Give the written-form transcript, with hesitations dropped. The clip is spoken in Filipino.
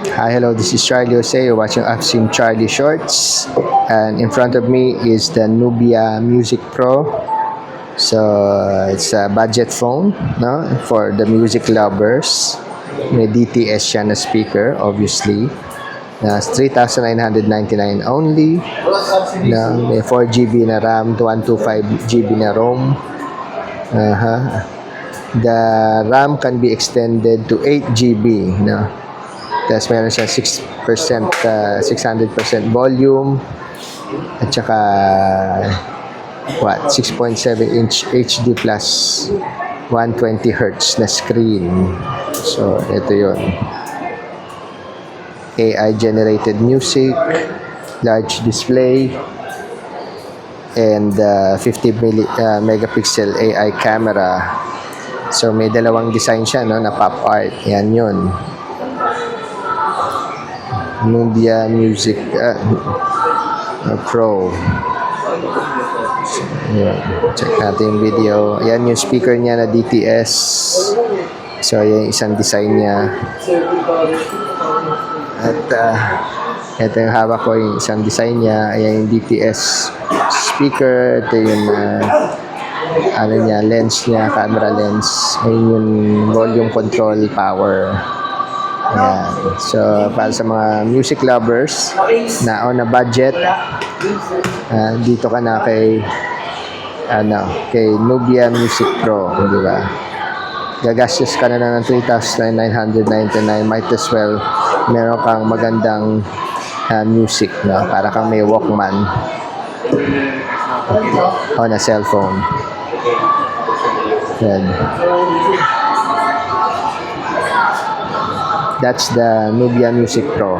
Hi, hello, this is Charlie Jose. You're watching Upsim Charlie Shorts. And in front of me is the Nubia Music Pro. So it's a budget phone, no, for the music lovers. May DTS siya na speaker, obviously. It's 3,999 only. May 4 GB na RAM, 125 GB na ROM. The RAM can be extended to 8 GB, no? Tapos meron siya 6%, 600% volume. At saka, 6.7-inch HD plus 120 Hz na screen. So, ito yun. AI-generated music, large display, and 50 megapixel AI camera. So, may dalawang design siya, no, na pop art. Yan yun. Nubia Music Pro. Yan. Check natin yung video. Ayan yung speaker niya na DTS. So, ayan yung isang design niya. At ito yung hawak ko, yung isang design niya. Ayan yung DTS speaker. Ito yung lens niya, camera lens. Ayan yung volume control power. Ayan. So, para sa mga music lovers na on a budget, dito ka na kay Nubia Music Pro, di ba? Gagastos ka na ng 3,999. Might as well meron kang magandang music, no? Para kang may Walkman on a cellphone. Yan. That's the Nubia Music Pro.